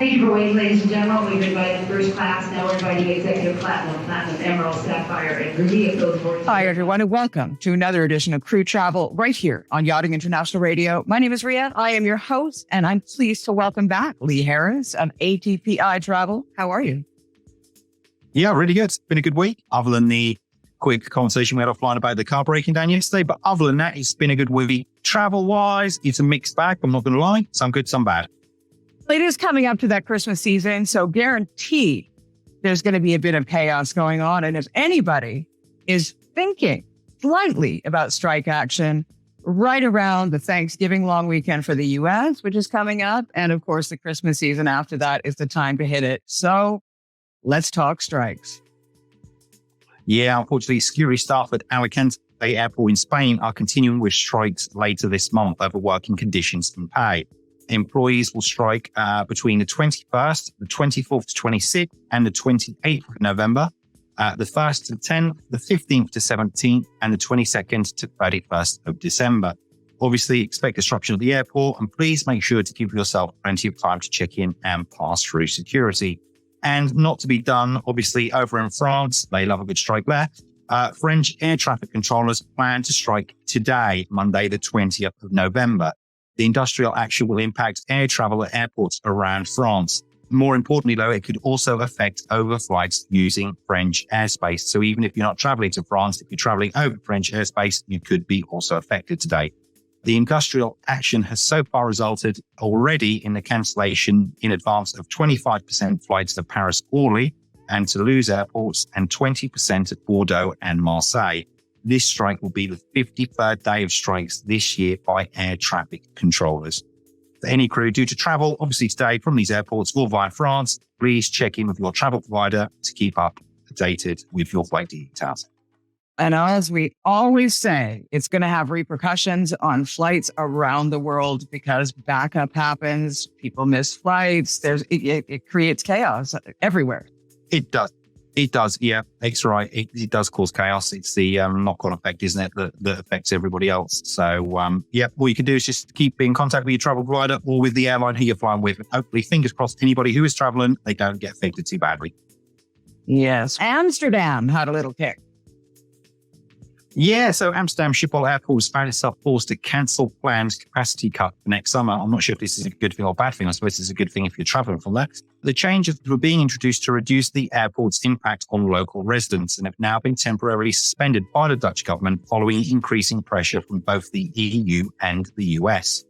Thank you for waiting, ladies and gentlemen. We've invited first class. Now we're inviting executive platinum, emerald, sapphire, and ruby if those boards. Hi, everyone, and welcome to another edition of Crew Travel right here on Yachting International Radio. My name is Ria. I am your host, and I'm pleased to welcome back Lee Harris of ATPI Travel. How are you? Yeah, really good. It's been a good week, other than the quick conversation we had offline about the car breaking down yesterday. But other than that, it's been a good week. Travel-wise, it's a mixed bag. I'm not going to lie. Some good, some bad. It is coming up to that Christmas season, so guarantee there's going to be a bit of chaos going on. And if anybody is thinking slightly about strike action right around the Thanksgiving long weekend for the U.S., which is coming up, and of course the Christmas season after that is the time to hit it. So let's talk strikes. Yeah, unfortunately, security staff at Alicante Airport in Spain are continuing with strikes later this month over working conditions and pay. Employees will strike between the 21st, the 24th to 26th, and the 28th of November, the 1st to 10th, the 15th to 17th, and the 22nd to 31st of December. Obviously, expect disruption at the airport, and please make sure to give yourself plenty of time to check in and pass through security. And not to be done, obviously, over in France, they love a good strike there. French air traffic controllers plan to strike today, Monday, the 20th of November. The industrial action will impact air travel at airports around France. More importantly, though, it could also affect overflights using French airspace. So even if you're not traveling to France, if you're traveling over French airspace, you could be also affected today. The industrial action has so far resulted already in the cancellation in advance of 25% flights to Paris Orly and Toulouse airports and 20% at Bordeaux and Marseille. This strike will be the 53rd day of strikes this year by air traffic controllers. For any crew due to travel, obviously today from these airports or via France, please check in with your travel provider to keep updated with your flight details. And as we always say, it's going to have repercussions on flights around the world because backup happens, people miss flights, it creates chaos everywhere. It does. It does, yeah, it's right. It does cause chaos. It's the knock-on effect, isn't it, that affects everybody else. So, all you can do is just keep in contact with your travel provider or with the airline who you're flying with. And hopefully, fingers crossed, anybody who is traveling, they don't get affected too badly. Yes. Amsterdam had a little kick. Yeah, so Amsterdam Schiphol Airport has found itself forced to cancel planned capacity cut for next summer. I'm not sure if this is a good thing or bad thing. I suppose it's a good thing if you're traveling from there. The changes were being introduced to reduce the airport's impact on local residents and have now been temporarily suspended by the Dutch government following increasing pressure from both the EU and the US.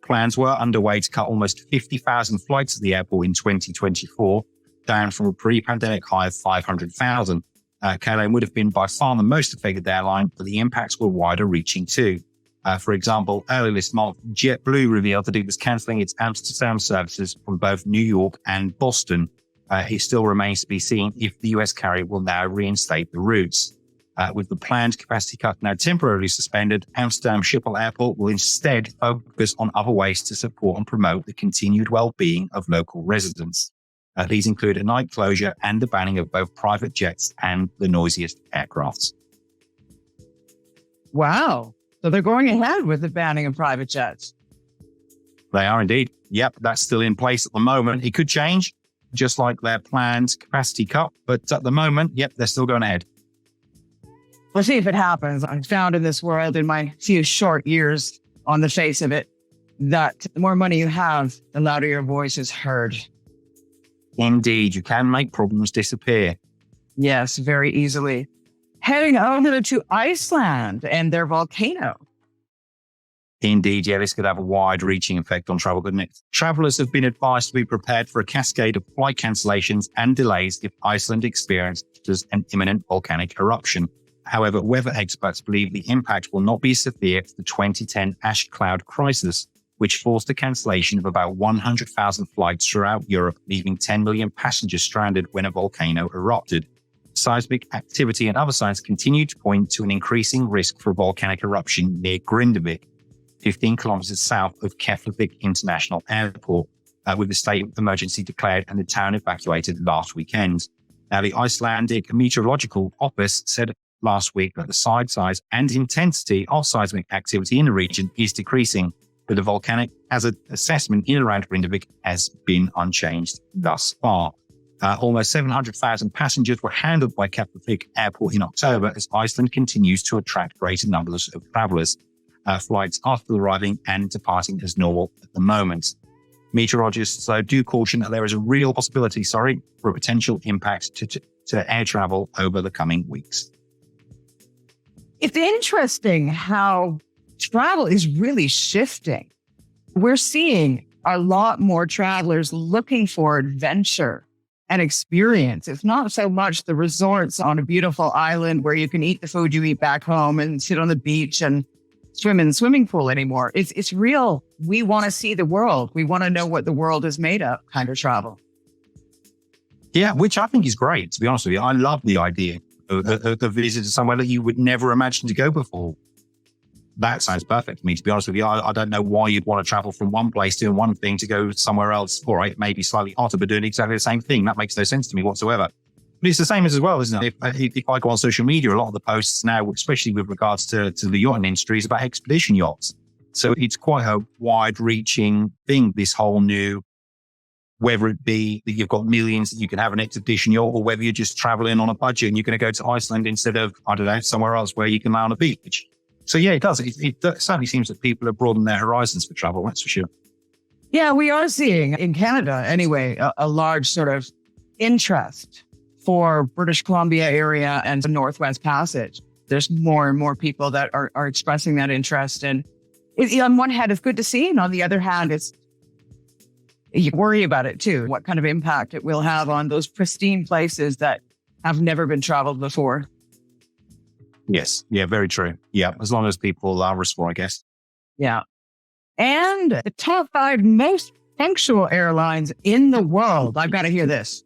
Plans were underway to cut almost 50,000 flights at the airport in 2024, down from a pre-pandemic high of 500,000. KLM would have been by far the most affected airline, but the impacts were wider reaching too. For example, earlier this month, JetBlue revealed that it was cancelling its Amsterdam services from both New York and Boston. It still remains to be seen if the US carrier will now reinstate the routes. With the planned capacity cut now temporarily suspended, Amsterdam Schiphol Airport will instead focus on other ways to support and promote the continued well-being of local residents. These include a night closure and the banning of both private jets and the noisiest aircrafts. Wow. So they're going ahead with the banning of private jets. They are indeed. Yep, that's still in place at the moment. It could change, just like their planned capacity cut. But at the moment, yep, they're still going ahead. We'll see if it happens. I found in this world, in my few short years on the face of it, that the more money you have, the louder your voice is heard. Indeed, you can make problems disappear. Yes, very easily. Heading over to Iceland and their volcano. Indeed, yeah, this could have a wide-reaching effect on travel, couldn't it? Travelers have been advised to be prepared for a cascade of flight cancellations and delays if Iceland experiences an imminent volcanic eruption. However, weather experts believe the impact will not be severe as the 2010 ash cloud crisis, which forced the cancellation of about 100,000 flights throughout Europe, leaving 10 million passengers stranded when a volcano erupted. Seismic activity and other signs continue to point to an increasing risk for a volcanic eruption near Grindavik, 15 kilometers south of Keflavik International Airport, with the state of emergency declared and the town evacuated last weekend. Now, the Icelandic Meteorological Office said last week that the size and intensity of seismic activity in the region is decreasing, for the Volcanic as an assessment in and around Grindavik has been unchanged thus far. Almost 700,000 passengers were handled by Keflavik Airport in October as Iceland continues to attract greater numbers of travellers. Flights are still arriving and departing as normal at the moment. Meteorologists, though, do caution that there is a real possibility, for a potential impact to air travel over the coming weeks. It's interesting how travel is really shifting. We're seeing a lot more travelers looking for adventure and experience. It's not so much the resorts on a beautiful island where you can eat the food you eat back home and sit on the beach and swim in the swimming pool anymore. It's real. We want to see the world. We want to know what the world is made of kind of travel. Yeah, which I think is great, to be honest with you. I love the idea of a visit to somewhere that you would never imagine to go before. That sounds perfect to me, to be honest with you. I don't know why you'd want to travel from one place doing one thing to go somewhere else. All right, maybe slightly hotter, but doing exactly the same thing. That makes no sense to me whatsoever. But it's the same as well, isn't it? If I go on social media, a lot of the posts now, especially with regards to the yachting industry, is about expedition yachts. So it's quite a wide-reaching thing, this whole new, whether it be that you've got millions that you can have an expedition yacht, or whether you're just traveling on a budget and you're going to go to Iceland instead of, I don't know, somewhere else where you can lay on a beach. So yeah, it does. It certainly seems that people have broadened their horizons for travel, that's for sure. Yeah, we are seeing in Canada anyway, a large sort of interest for British Columbia area and the Northwest Passage. There's more and more people that are expressing that interest. And on one hand, it's good to see. And on the other hand, you worry about it too, what kind of impact it will have on those pristine places that have never been traveled before. Yes. Yeah, very true. Yeah. As long as people are responsible, I guess. Yeah. And the top 5 most punctual airlines in the world. I've got to hear this.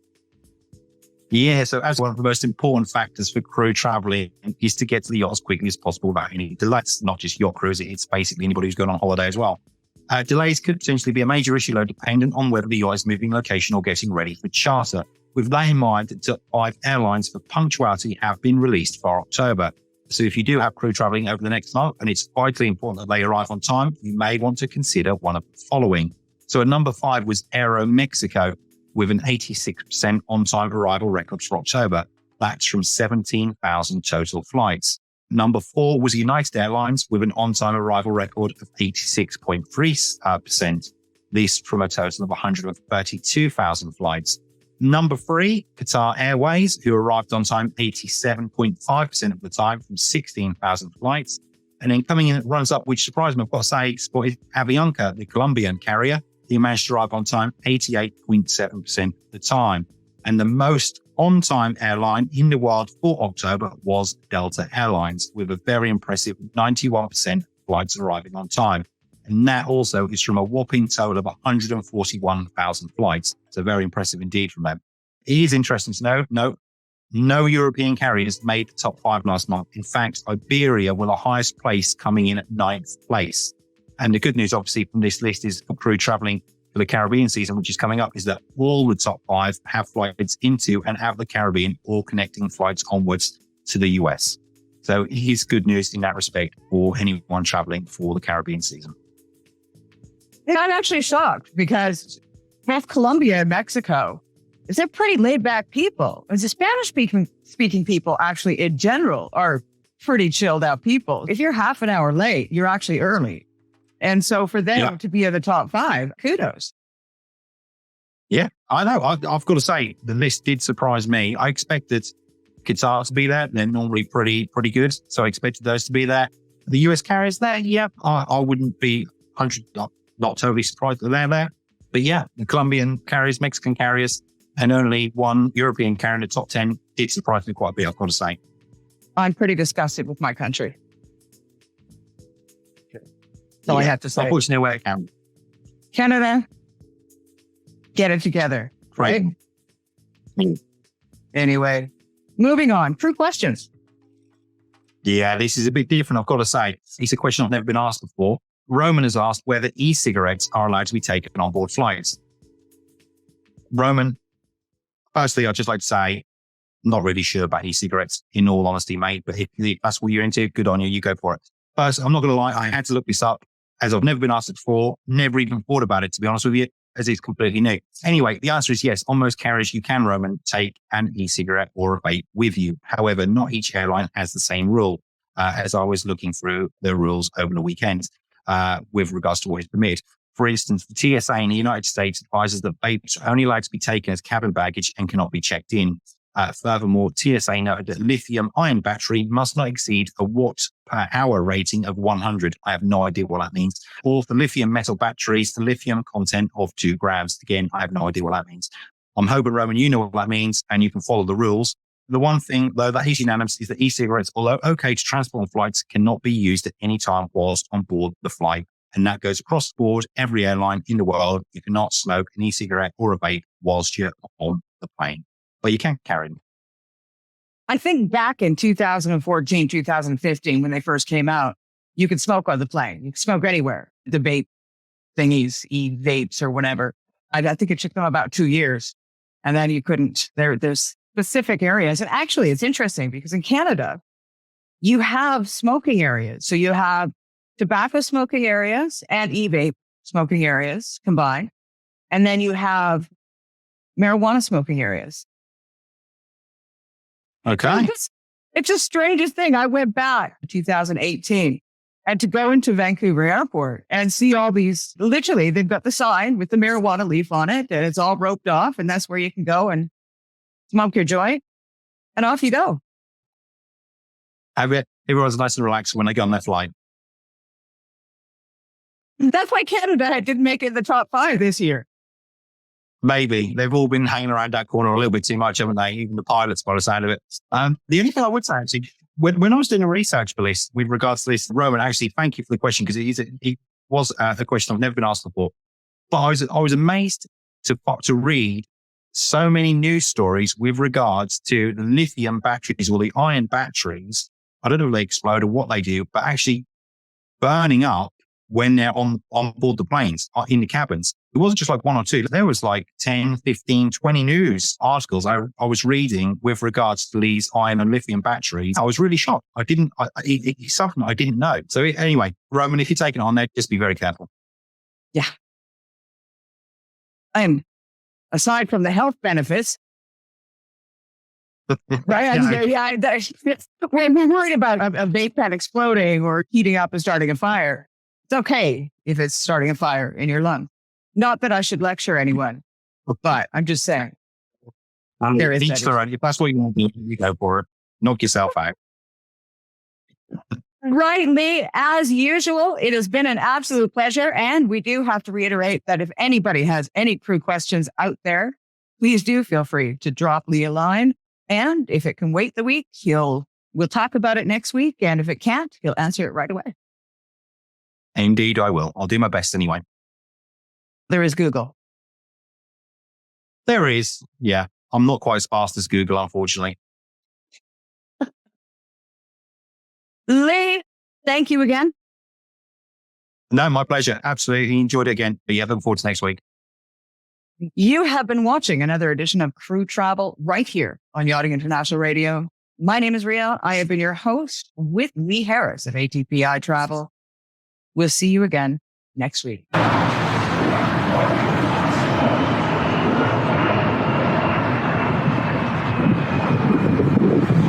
Yeah. So as one of the most important factors for crew traveling is to get to the yacht as quickly as possible without any delays. Not just yacht crews. It's basically anybody who's going on holiday as well. Delays could potentially be a major issue, though, dependent on whether the yacht is moving location or getting ready for charter. With that in mind, the top 5 airlines for punctuality have been released for October. So if you do have crew traveling over the next month and it's vitally important that they arrive on time, you may want to consider one of the following. So at number 5 was Aero Mexico with an 86% on-time arrival record for October. That's from 17,000 total flights. Number 4 was United Airlines with an on-time arrival record of 86.3%. This from a total of 132,000 flights. Number 3, Qatar Airways, who arrived on time 87.5% of the time from 16,000 flights. And then coming in, it runs up, which surprised me, I've got to say, spotted Avianca, the Colombian carrier. He managed to arrive on time 88.7% of the time. And the most on-time airline in the world for October was Delta Airlines, with a very impressive 91% of flights arriving on time. And that also is from a whopping total of 141,000 flights. So very impressive indeed from them. It is interesting to know, no European carriers made the top 5 last month. In fact, Iberia were the highest place, coming in at 9th place. And the good news, obviously, from this list is for crew traveling for the Caribbean season, which is coming up, is that all the top 5 have flights into and out of the Caribbean, or connecting flights onwards to the US. So it is good news in that respect for anyone traveling for the Caribbean season. And I'm actually shocked because half Colombia and Mexico, they're pretty laid back people. And the Spanish speaking people actually in general are pretty chilled out people. If you're half an hour late, you're actually early. And so for them to be in the top 5, kudos. Yeah, I know. I've got to say, the list did surprise me. I expected Qatar to be there. They're normally pretty good. So I expected those to be there. The US carriers there, yeah, I wouldn't be not totally surprised that they're there. But yeah, the Colombian carriers, Mexican carriers, and only one European carrier in the top 10 did surprise me quite a bit, I've got to say. I'm pretty disgusted with my country. So I have to say. Unfortunately, where it can. Canada, get it together. Right? Anyway, moving on. Crew questions. Yeah, this is a bit different, I've got to say. It's a question I've never been asked before. Roman has asked whether e-cigarettes are allowed to be taken on board flights. Roman, firstly, I'd just like to say, I'm not really sure about e-cigarettes, in all honesty, mate. But if that's what you're into, good on you. You go for it. First, I'm not going to lie. I had to look this up. as I've never been asked it before, never even thought about it, to be honest with you, as it's completely new. Anyway, the answer is yes. On most carriers, you can, Roman, take an e-cigarette or a vape with you. However, not each airline has the same rule, as I was looking through the rules over the weekend with regards to what is permitted. For instance, the TSA in the United States advises that vapes are only allowed to be taken as cabin baggage and cannot be checked in. Furthermore, TSA noted that lithium-ion battery must not exceed a watt per hour rating of 100. I have no idea what that means. Or for lithium metal batteries, the lithium content of 2 grams. Again, I have no idea what that means. I'm hoping, Roman, you know what that means and you can follow the rules. The one thing, though, that is unanimous is that e-cigarettes, although okay to transport on flights, cannot be used at any time whilst on board the flight. And that goes across the board, every airline in the world. You cannot smoke an e-cigarette or a vape whilst you're on the plane. But you can carry them. I think back in 2014, 2015, when they first came out, you could smoke on the plane. You could smoke anywhere. The vape thingies, e-vapes or whatever. I think it took them about 2 years. And then you couldn't. There's specific areas. And actually, it's interesting because in Canada, you have smoking areas. So you have tobacco smoking areas and e-vape smoking areas combined. And then you have marijuana smoking areas. Okay. It's the strangest thing. I went back in 2018 and to go into Vancouver Airport and see all these, literally, they've got the sign with the marijuana leaf on it and it's all roped off. And that's where you can go and smoke your joint and off you go. Everyone's nice and relaxed when they go on their flight. That's why Canada didn't make it in the top 5 this year. Maybe. They've all been hanging around that corner a little bit too much, haven't they? Even the pilots, by the sound of it. The only thing I would say, actually, when I was doing a research for this, with regards to this, Roman, actually, thank you for the question, because it was a question I've never been asked before. But I was amazed to read so many news stories with regards to the lithium batteries or the iron batteries. I don't know if they explode or what they do, but actually burning up when they're on board the planes, in the cabins. It wasn't just like 1 or 2. There was like 10, 15, 20 news articles I was reading with regards to these iron and lithium batteries. I was really shocked. It's something I didn't know. So anyway, Roman, if you're taking it on there, just be very careful. Yeah. And aside from the health benefits, right? When we're worried about a vape pen exploding or heating up and starting a fire, it's okay if it's starting a fire in your lung. Not that I should lecture anyone, but I'm just saying. There is each their own. If that's what you want to do, you go for it. Knock yourself out. Right, Lee. As usual, it has been an absolute pleasure. And we do have to reiterate that if anybody has any crew questions out there, please do feel free to drop Lee a line. And if it can wait the week, we'll talk about it next week. And if it can't, he'll answer it right away. Indeed, I will. I'll do my best anyway. There is Google. There is. Yeah. I'm not quite as fast as Google, unfortunately. Lee, thank you again. No, my pleasure. Absolutely enjoyed it again. But yeah, looking forward to next week. You have been watching another edition of Crew Travel right here on Yachting International Radio. My name is Ria. I have been your host with Lee Harris of ATPI Travel. We'll see you again next week.